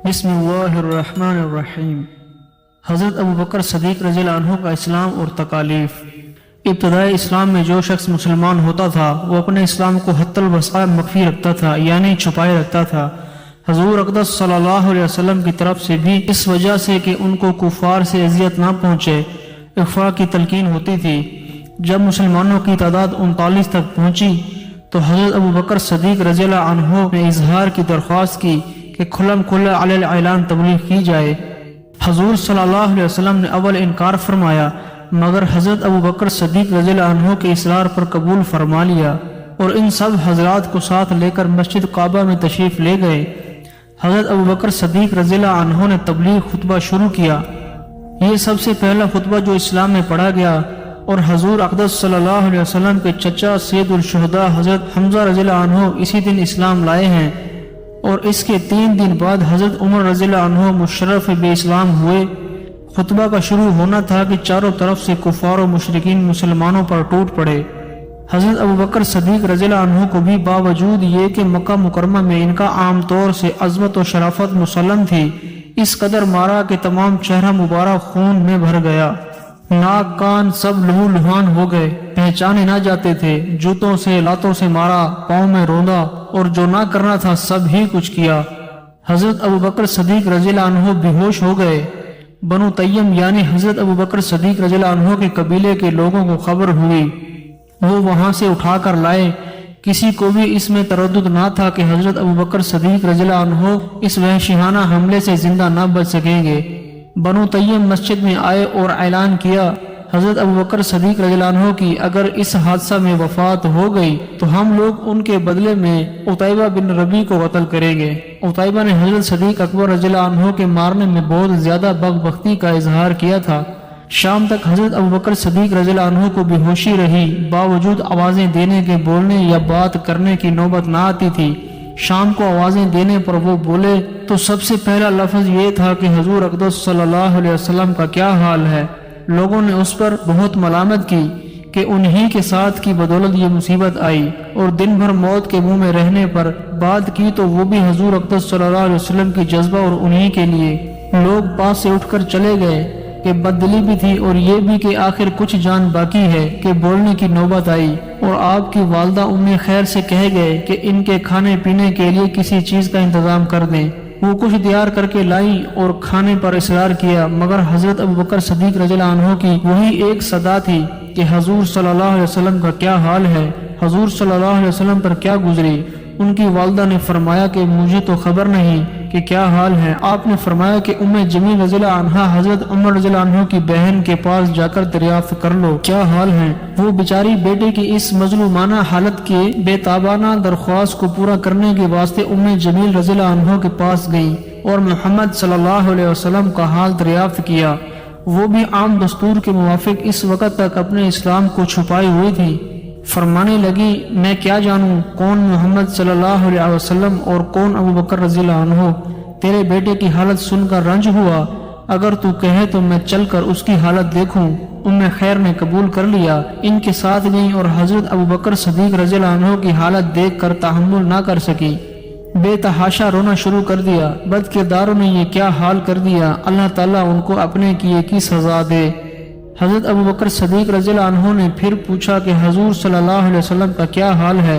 بسم اللہ الرحمن الرحیم۔ حضرت ابوبکر صدیق رضی اللہ عنہ کا اسلام اور تکالیف۔ ابتدائی اسلام میں جو شخص مسلمان ہوتا تھا وہ اپنے اسلام کو حت الوسع مخفی رکھتا تھا، یعنی چھپائے رکھتا تھا۔ حضور اقدس صلی اللہ علیہ وسلم کی طرف سے بھی اس وجہ سے کہ ان کو کفار سے اذیت نہ پہنچے اخفاء کی تلقین ہوتی تھی۔ جب مسلمانوں کی تعداد 39 تک پہنچی تو حضرت ابوبکر صدیق رضی اللہ عنہ نے اظہار کی درخواست کی کہ کھلم کھلا علی الاعلان تبلیغ کی جائے۔ حضور صلی اللہ علیہ وسلم نے اول انکار فرمایا، مگر حضرت ابوبکر صدیق رضی اللہ عنہ کے اصرار پر قبول فرما لیا اور ان سب حضرات کو ساتھ لے کر مسجد کعبہ میں تشریف لے گئے۔ حضرت ابوبکر صدیق رضی اللہ عنہ نے تبلیغ خطبہ شروع کیا۔ یہ سب سے پہلا خطبہ جو اسلام میں پڑھا گیا اور حضور اقدس صلی اللہ علیہ وسلم کے چچا سید الشہداء حضرت حمزہ رضی اللہ عنہ اسی دن اسلام لائے ہیں، اور اس کے 3 دن بعد حضرت عمر رضی اللہ عنہ مشرف بے اسلام ہوئے۔ خطبہ کا شروع ہونا تھا کہ چاروں طرف سے کفار و مشرکین مسلمانوں پر ٹوٹ پڑے۔ حضرت ابوبکر صدیق رضی اللہ عنہ کو بھی باوجود یہ کہ مکہ مکرمہ میں ان کا عام طور سے عظمت و شرافت مسلم تھی، اس قدر مارا کہ تمام چہرہ مبارک خون میں بھر گیا، ناک کان سب لہو لہان ہو گئے، پہچانے نہ جاتے تھے۔ جوتوں سے لاتوں سے مارا، پاؤں میں روندا، اور جو نہ کرنا تھا سب ہی کچھ کیا۔ حضرت ابوبکر صدیق رضی اللہ عنہ بے ہوش ہو گئے۔ بنو تیم یعنی حضرت ابوبکر صدیق رضی اللہ عنہ کے قبیلے کے لوگوں کو خبر ہوئی، وہ وہاں سے اٹھا کر لائے۔ کسی کو بھی اس میں تردد نہ تھا کہ حضرت ابوبکر صدیق رضی اللہ عنہ اس وحشیانہ حملے سے زندہ نہ بچ سکیں گے۔ بنو تیم مسجد میں آئے اور اعلان کیا، حضرت ابوبکر صدیق رضی اللہ عنہ کی اگر اس حادثہ میں وفات ہو گئی تو ہم لوگ ان کے بدلے میں عتیبہ بن ربیع کو قتل کریں گے۔ عتیبہ نے حضرت صدیق اکبر رضی اللہ عنہ کے مارنے میں بہت زیادہ بدبختی کا اظہار کیا تھا۔ شام تک حضرت ابوبکر صدیق رضی اللہ عنہ کو بے ہوشی رہی، باوجود آوازیں دینے کے بولنے یا بات کرنے کی نوبت نہ آتی تھی۔ شام کو آوازیں دینے پر وہ بولے تو سب سے پہلا لفظ یہ تھا کہ حضور اقدس صلی اللہ علیہ وسلم کا کیا حال ہے۔ لوگوں نے اس پر بہت ملامت کی کہ انہی کے ساتھ کی بدولت یہ مصیبت آئی، اور دن بھر موت کے منہ میں رہنے پر بات کی تو وہ بھی حضور اقدس صلی اللہ علیہ وسلم کی جذبہ اور انہی کے لیے۔ لوگ پاس سے اٹھ کر چلے گئے کہ بددلی بھی تھی اور یہ بھی کہ آخر کچھ جان باقی ہے کہ بولنے کی نوبت آئی، اور آپ کی والدہ ام خیر سے کہہ گئے کہ ان کے کھانے پینے کے لیے کسی چیز کا انتظام کر دیں۔ وہ کچھ تیار کر کے لائیں اور کھانے پر اصرار کیا، مگر حضرت ابوبکر صدیق رضی اللہ عنہ کی وہی ایک صدا تھی کہ حضور صلی اللہ علیہ وسلم کا کیا حال ہے، حضور صلی اللہ علیہ وسلم پر کیا گزری۔ ان کی والدہ نے فرمایا کہ مجھے تو خبر نہیں کہ کیا حال ہے۔ آپ نے فرمایا کہ ام جمیل رضی اللہ عنہا حضرت عمر رضی اللہ عنہ کی بہن کے پاس جا کر دریافت کر لو کیا حال ہے۔ وہ بیچاری بیٹے کی اس مظلومانہ حالت کے بے تابانہ درخواست کو پورا کرنے کے واسطے ام جمیل رضی اللہ عنہ کے پاس گئی اور محمد صلی اللہ علیہ وسلم کا حال دریافت کیا۔ وہ بھی عام دستور کے موافق اس وقت تک اپنے اسلام کو چھپائے ہوئی تھی۔ فرمانے لگی، میں کیا جانوں کون محمد صلی اللہ علیہ وسلم اور کون ابوبکر رضی اللہ عنہ۔ تیرے بیٹے کی حالت سن کر رنج ہوا، اگر تو کہے تو میں چل کر اس کی حالت دیکھوں۔ ام خیر نے قبول کر لیا، ان کے ساتھ گئیں اور حضرت ابوبکر صدیق رضی اللہ عنہ کی حالت دیکھ کر تحمل نہ کر سکی، بے تحاشا رونا شروع کر دیا۔ بد کرداروں نے یہ کیا حال کر دیا، اللہ تعالیٰ ان کو اپنے کیے کی سزا دے۔ حضرت ابوبکر صدیق رضی اللہ عنہ نے پھر پوچھا کہ حضور صلی اللہ علیہ وسلم کا کیا حال ہے۔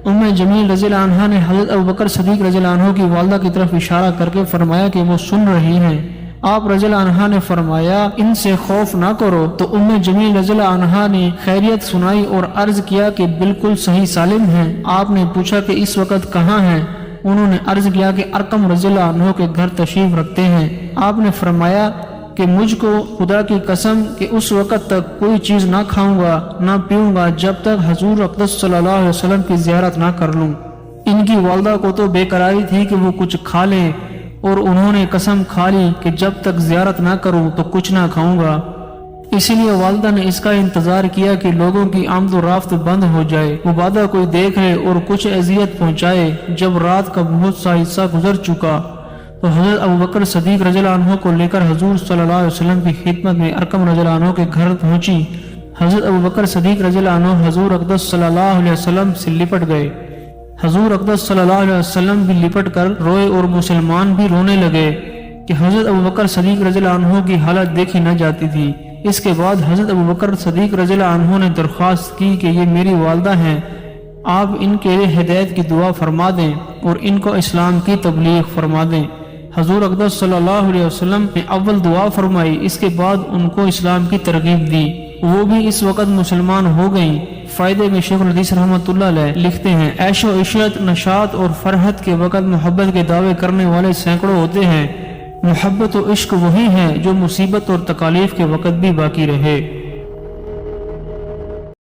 ام جمیل رضی اللہ عنہ نے حضرت ابوبکر صدیق رضی اللہ عنہ کی والدہ کی طرف اشارہ کر کے فرمایا کہ وہ سن رہی ہیں۔ آپ رضی اللہ عنہ نے فرمایا ان سے خوف نہ کرو، تو ام جمیل رضی اللہ عنہ نے خیریت سنائی اور عرض کیا کہ بالکل صحیح سالم ہیں۔ آپ نے پوچھا کہ اس وقت کہاں ہیں؟ انہوں نے عرض کیا کہ ارقم رضی اللہ عنہ کے گھر تشریف رکھتے ہیں۔ آپ نے فرمایا کہ مجھ کو خدا کی قسم کہ اس وقت تک کوئی چیز نہ کھاؤں گا نہ پیوں گا جب تک حضور اقدس صلی اللہ علیہ وسلم کی زیارت نہ کر لوں۔ ان کی والدہ کو تو بے قراری تھی کہ وہ کچھ کھا لیں، اور انہوں نے قسم کھا لی کہ جب تک زیارت نہ کروں تو کچھ نہ کھاؤں گا۔ اسی لیے والدہ نے اس کا انتظار کیا کہ لوگوں کی آمد و رفت بند ہو جائے، مبادہ کوئی دیکھ لے اور کچھ اذیت پہنچائے۔ جب رات کا بہت سا حصہ گزر چکا تو حضرت ابوبکر صدیق رضی اللہ عنہ کو لے کر حضور صلی اللہ علیہ وسلم کی خدمت میں ارقم رضی اللہ عنہ کے گھر پہنچی۔ حضرت ابوبکر صدیق رضی اللہ عنہ حضور اقدس صلی اللہ علیہ وسلم سے لپٹ گئے۔ حضور اقدس صلی اللہ علیہ وسلم بھی لپٹ کر روئے اور مسلمان بھی رونے لگے کہ حضرت ابوبکر صدیق رضی اللہ عنہ کی حالت دیکھی نہ جاتی تھی۔ اس کے بعد حضرت ابوبکر صدیق رضی اللہ عنہ نے درخواست کی کہ یہ میری والدہ ہیں، آپ ان کے لیے ہدایت کی دعا فرما دیں اور ان کو اسلام کی تبلیغ فرما دیں۔ حضور اقدس صلی اللہ علیہ وسلم نے اول دعا فرمائی، اس کے بعد ان کو اسلام کی ترغیب دی، وہ بھی اس وقت مسلمان ہو گئیں۔ فائدے میں شیخ الحدیث رحمۃ اللہ علیہ لکھتے ہیں، عیش و عشرت، نشاط اور فرحت کے وقت محبت کے دعوے کرنے والے سینکڑوں ہوتے ہیں، محبت و عشق وہی ہے جو مصیبت اور تکالیف کے وقت بھی باقی رہے۔